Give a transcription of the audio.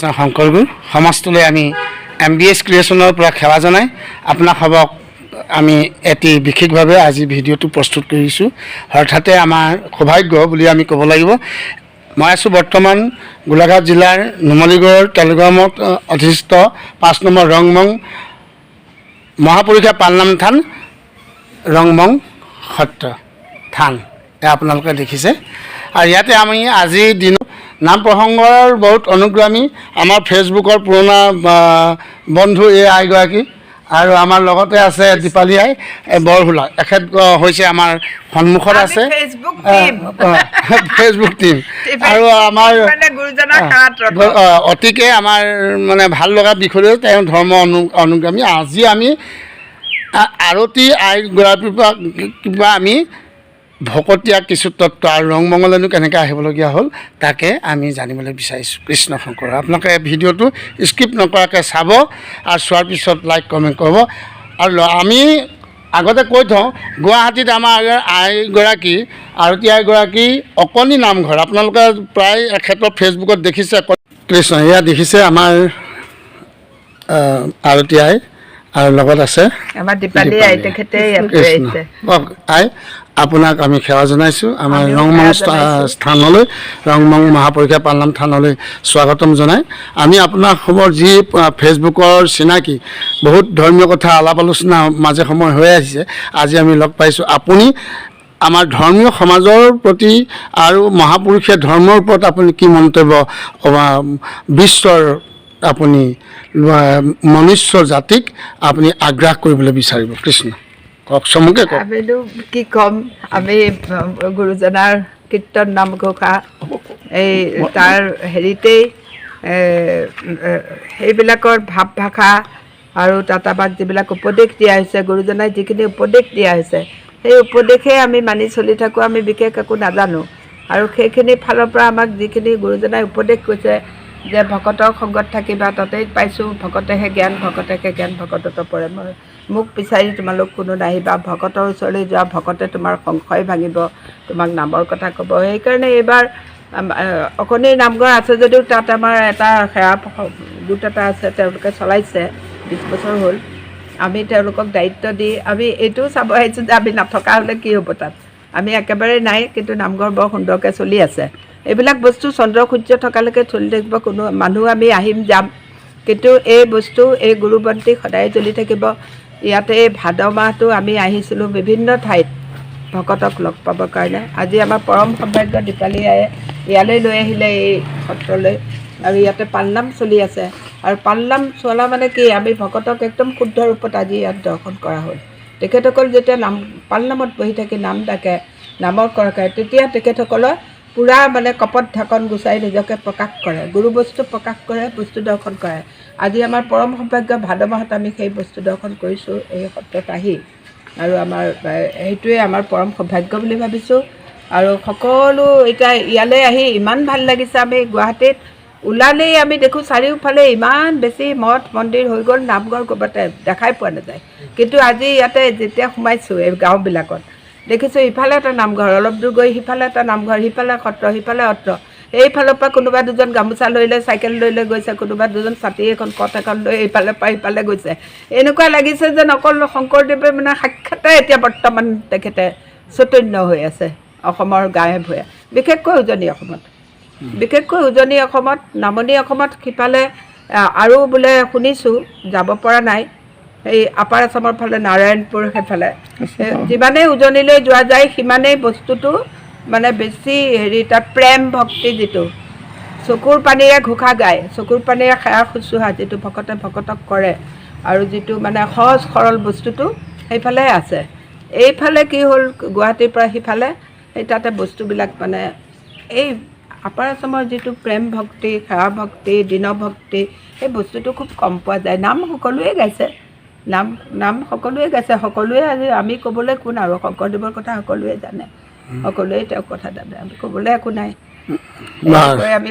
কৃষ্ণ শংকৰগুৰু সমাজটোলৈ আমি MBS ক্ৰিয়েশ্যনৰ পৰা সেৱা জনাই আপোনাক সবক আমি এটি বিশেষভাৱে আজি ভিডিঅ'টো প্ৰস্তুত কৰিছোঁ। হঠাতে আমাৰ সৌভাগ্য বুলি আমি ক'ব লাগিব। মই আছোঁ বৰ্তমান গোলাঘাট জিলাৰ নুমলীগড় তেলেগ্ৰামত অধিষ্ঠিত 5 নম্বৰ ৰংমং মহাপুৰুষীয়া পালনাম থান ৰংমং সত্ৰ থান আপোনালোকে দেখিছে। আৰু ইয়াতে আমি আজিৰ দিনত নাম প্ৰসংগৰ বহুত অনুগ্ৰামী আমাৰ ফেচবুকৰ পুৰণা বন্ধু এই আইগৰাকী আৰু আমাৰ লগতে আছে দীপালী আই বৰহুলা। এখেত হৈছে আমাৰ সন্মুখত আছে ফেচবুক টিম আৰু আমাৰ অতিকে আমাৰ মানে ভাল লগা বিষয়লৈ তেওঁ ধৰ্ম অনুগামী। আজি আমি আৰতী আইগৰাকীৰ পৰা কিবা আমি ভকতীয়া কিছু তত্ত্ব আৰু ৰংমঙলৈনো কেনেকৈ আহিবলগীয়া হ'ল তাকে আমি জানিবলৈ বিচাৰিছোঁ। কৃষ্ণ শংকৰ আপোনালোকে ভিডিঅ'টো স্কিপ নকৰাকৈ চাব আৰু চোৱাৰ পিছত লাইক কমেণ্ট কৰিব। আৰু আমি আগতে কৈ থওঁ গুৱাহাটীত আমাৰ আইগৰাকী আৰতী আইগৰাকী অকণি নামঘৰ আপোনালোকে প্ৰায় এখেতৰ ফেচবুকত দেখিছে। কৃষ্ণ এয়া দেখিছে আমাৰ আৰতী আই আৰু লগত আছে আমাৰ দীপালী আই। তেখেতে আই আপোনাক আমি সেৱা জনাইছোঁ আমাৰ ৰংমং স্থানলৈ ৰংমং মহাপুৰুষীয়া পালনাম থানলৈ স্বাগতম জনাই আমি আপোনাৰ খবৰ যি ফেচবুকৰ চিনাকি বহুত ধৰ্মীয় কথা আলাপ আলোচনা মাজে সময় হৈ আহিছে। আজি আমি লগ পাইছোঁ। আপুনি আমাৰ ধৰ্মীয় সমাজৰ প্ৰতি আৰু মহাপুৰুষীয়া ধৰ্মৰ ওপৰত আপুনি কি মন্তব্য বিশ্বৰ আপুনি মনুষ্য জাতিক আপুনি আগ্ৰাহ কৰিবলৈ বিচাৰিব? কৃষ্ণ কওক, চমুকে কওক। আমিনো কি ক'ম, আমি গুৰুজনাৰ কীৰ্তন নামঘোষা এই তাৰ হেৰিতেই সেইবিলাকৰ ভাৱ ভাষা আৰু তাত আমাক যিবিলাক উপদেশ দিয়া হৈছে, গুৰুজনাই যিখিনি উপদেশ দিয়া হৈছে সেই উপদেশে আমি মানি চলি থাকোঁ। আমি বিশেষ একো নাজানো আৰু সেইখিনি ফালৰ পৰা আমাক যিখিনি গুৰুজনাই উপদেশ কৈছে যে ভকতৰ সংগত থাকিবা, তাতেই পাইছোঁ ভকতেহে জ্ঞান, ভকতেহে জ্ঞান ভকতত পৰে। মোক বিচাৰি তোমালোক কোনো নাহিবা, ভকতৰ ওচৰলৈ যোৱা, ভকতে তোমাৰ সংশয় ভাঙিব, তোমাক নামৰ কথা ক'ব। সেইকাৰণে এইবাৰ অকণিৰ নামঘৰ আছে যদিও তাত আমাৰ এটা সেৱা গোট এটা আছে, তেওঁলোকে চলাইছে 20 বছৰ হ'ল। আমি তেওঁলোকক দায়িত্ব দি আমি এইটোও চাব আহিছোঁ যে আমি নথকা হ'লে কি হ'ব তাত। আমি একেবাৰে নাই, কিন্তু নামঘৰ বৰ সুন্দৰকৈ চলি আছে। এইবিলাক বস্তু চন্দ্ৰ সূৰ্য থকালৈকে চলি থাকিব। কোনো মানুহ আমি আহিম যাম, কিন্তু এই বস্তু এই গুৰুবন্তী সদায় জ্বলি থাকিব। ইয়াতে ভাদ মাহটো আমি আহিছিলোঁ বিভিন্ন ঠাইত ভকতক লগ পাবৰ কাৰণে। আজি আমাৰ পৰম সৌভাগ্য দীপালী আয়ে ইয়ালৈ লৈ আহিলে এই সত্ৰলৈ, আৰু ইয়াতে পালনাম চলি আছে। আৰু পালনাম চলা মানে কি, আমি ভকতক একদম শুদ্ধ ৰূপত আজি ইয়াত দৰ্শন কৰা হ'ল। তেখেতসকল যেতিয়া পালনামত বহি থাকি নাম ডাকে, নামৰ কৰে, তেতিয়া তেখেতসকলৰ পূৰা মানে কপট ঢাকন গুচাই নিজকে প্ৰকাশ কৰে, গুৰু বস্তু প্ৰকাশ কৰে, বস্তু দৰ্শন কৰে। আজি আমাৰ পৰম সৌভাগ্য ভাদ মাহত আমি সেই বস্তু দৰ্শন কৰিছোঁ এই সত্ৰত আহি, আৰু আমাৰ সেইটোৱে আমাৰ পৰম সৌভাগ্য বুলি ভাবিছোঁ। আৰু সকলো এতিয়া ইয়ালৈ আহি ইমান ভাল লাগিছে। আমি গুৱাহাটীত ওলালেই আমি দেখোঁ চাৰিওফালে ইমান বেছি মঠ মন্দিৰ হৈ গ'ল, নামঘৰ ক'ৰবাতে দেখাই পোৱা নাযায়। কিন্তু আজি ইয়াতে যেতিয়া সোমাইছোঁ এই গাঁওবিলাকত দেখিছোঁ ইফালে এটা নামঘৰ, অলপ দূৰ গৈ সিফালে এটা নামঘৰ, সিফালে সত্ৰ, সিফালে সত্ৰ। এইফালৰ পৰা কোনোবা দুজন গামোচা লৈ লৈ চাইকেল লৈ লৈ গৈছে, কোনোবা দুজন ছাতি এখন কট এখন লৈ এইফালৰ পৰা সিফালে গৈছে। এনেকুৱা লাগিছে যেন অকল শংকৰদেৱে মানে সাক্ষাতে এতিয়া বৰ্তমান তেখেতে চৈতন্য হৈ আছে অসমৰ গাঁৱে ভূঞে, বিশেষকৈ উজনি অসমত। বিশেষকৈ উজনি অসমত, নামনি অসমত সিফালে আৰু বোলে শুনিছোঁ, যাব পৰা নাই, এই আপাৰ আছামৰ ফালে নাৰায়ণপুৰ সেইফালে যিমানেই উজনিলৈ যোৱা যায় সিমানেই বস্তুটো মানে বেছি হেৰি, তাত প্ৰেম ভক্তি যিটো চকুৰ পানীৰে ঘোষা গায়, চকুৰ পানীৰে সেৱা শুশ্ৰূষা যিটো ভকতে ভকতক কৰে, আৰু যিটো মানে সহজ সৰল বস্তুটো সেইফালে আছে। এইফালে কি হ'ল, গুৱাহাটীৰ পৰা সিফালে সেই তাতে বস্তুবিলাক মানে এই আপাৰ আছামৰ যিটো প্ৰেম ভক্তি, সেৱা ভক্তি, দীনভক্তি, সেই বস্তুটো খুব কম পোৱা যায়। নাম সকলোৱে গাইছে, নাম সকলোৱে গাইছে, সকলোৱে আজি আমি ক'বলৈ কোন আৰু, শংকৰদেৱৰ কথা সকলোৱে জানে, সকলোৱে তেওঁৰ কথা জানে, আমি ক'বলৈ একো নাই। আমি